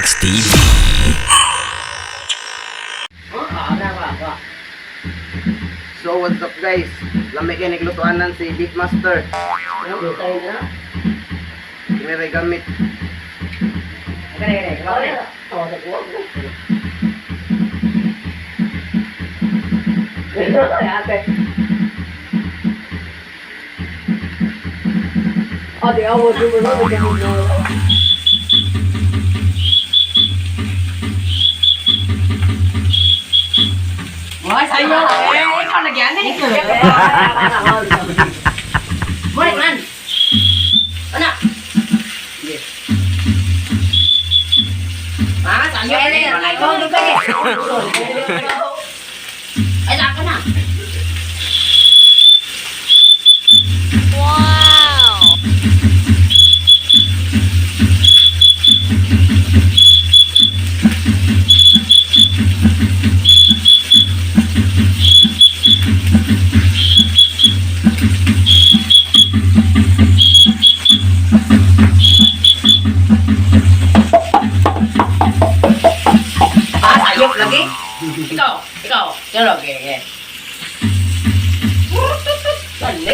Max TV. So what's up guys? Lamig kayo naglutuanan si Beefmaster. May gamit. Ôi sao vô ê con là giỡn đấy mới định ăn đó nè à sao vô đây này con đi về ấy đặt cái nào lagi ikaw chalo kaya dali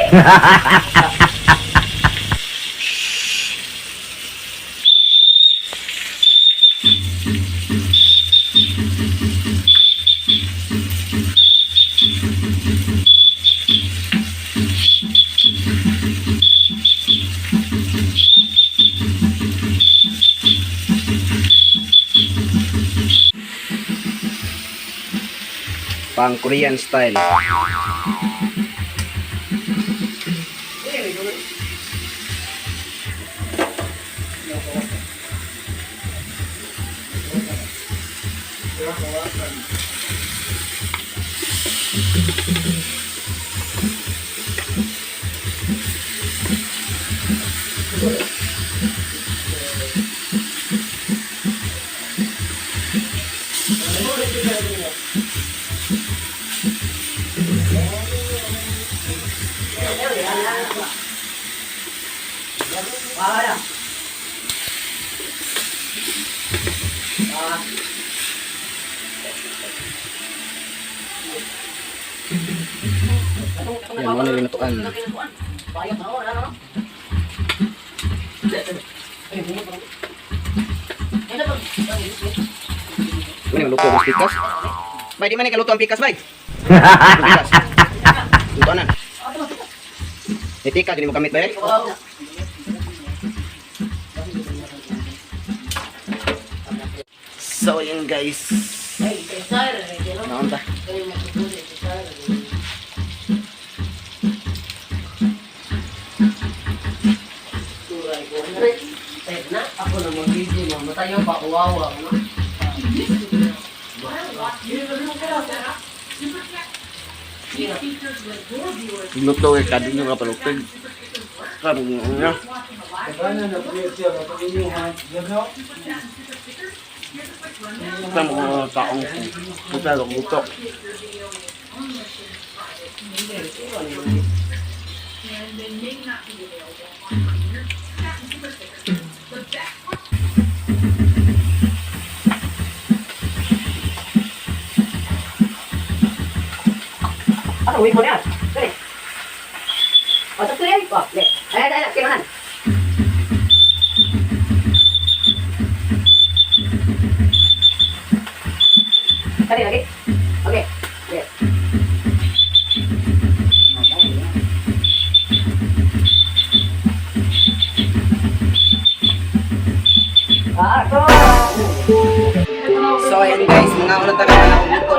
Pang Korean style. Yan, mga nilutuan. Ini luto ang pikas. Bay, di mana luto ang pikas, bay? Pikas. Luto na. Etika, di mo kamit, bay? So, yun guys. Naon ta? Ako na mag-video mo, matayo pa uwawa, no? Luto eh, kadin yung kapaluktig. Sabi niya. Sa mga taong maglalong luto. Ano, uwi mo na yan? Dali. O, tapos yan. O, dali. Ay, kimahan. Dali, lagi. Okay. Okay. So ayan guys, mga ulat talaga na luto.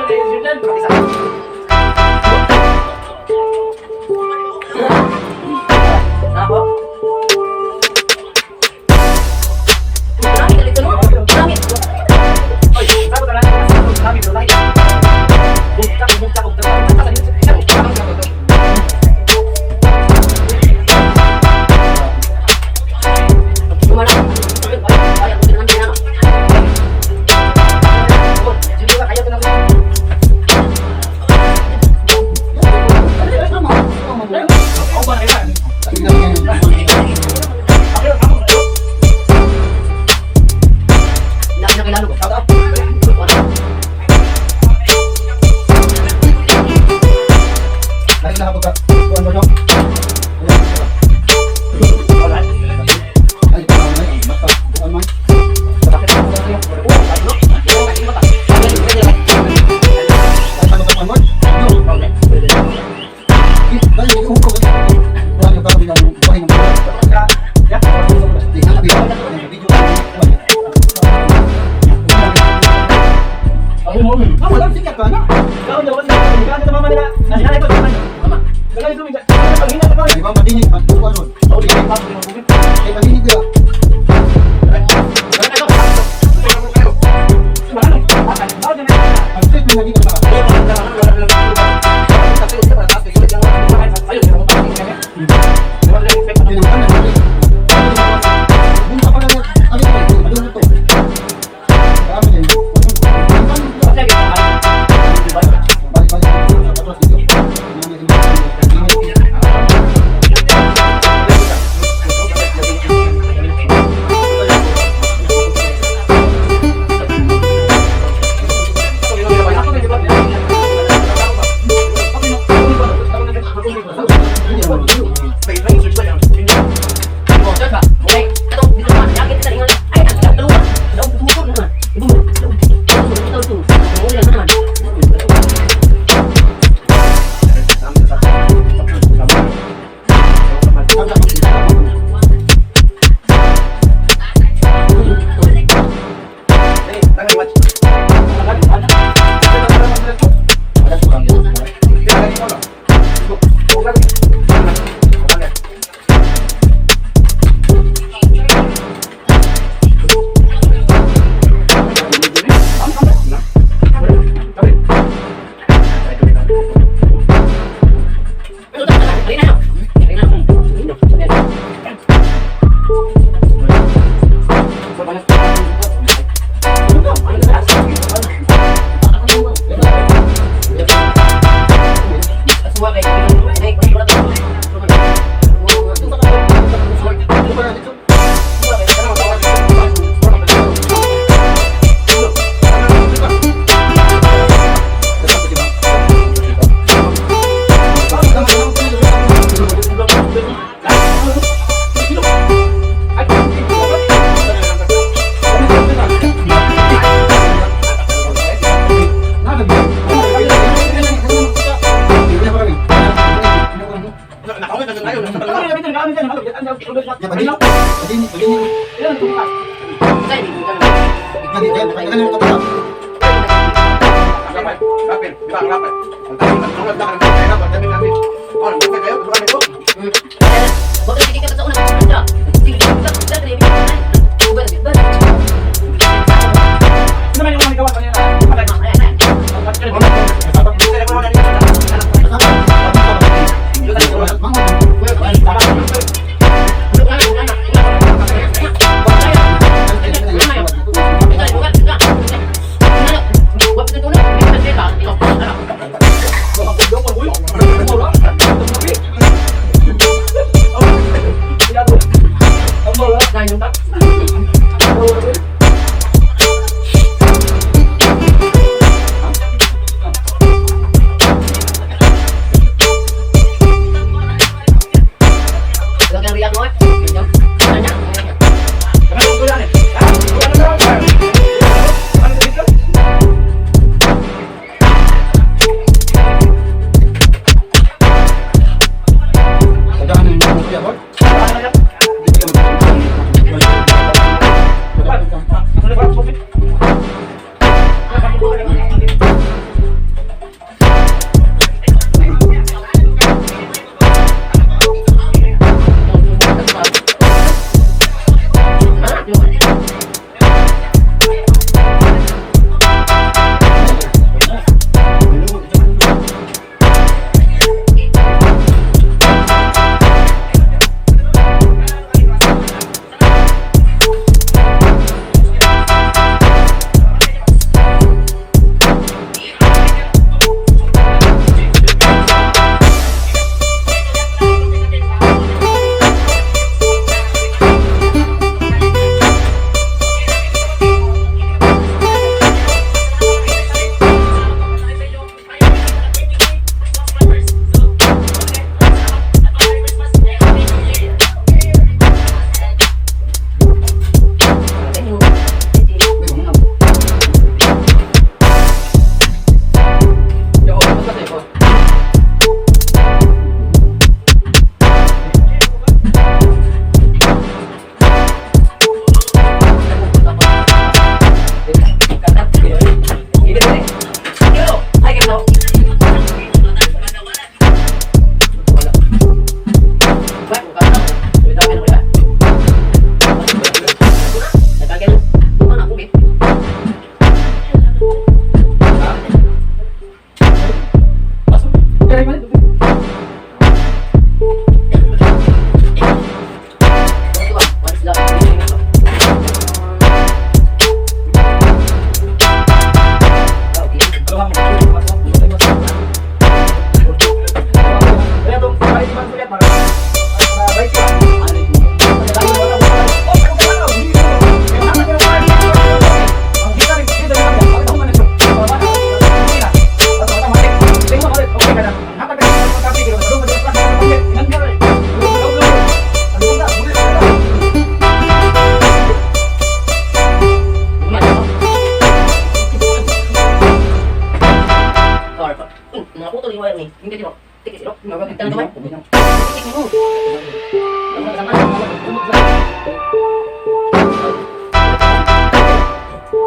Nakaputol yung wire ni. Hindi dito. Tikis ito. Tignan naman. Tikis mo.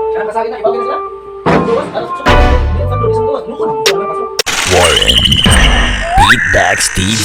Sekarang pasangin na. Ibangin na sila. Duwas. Ano? Isang duwas. Lukon. Pasok. Warren Beatbacks TV.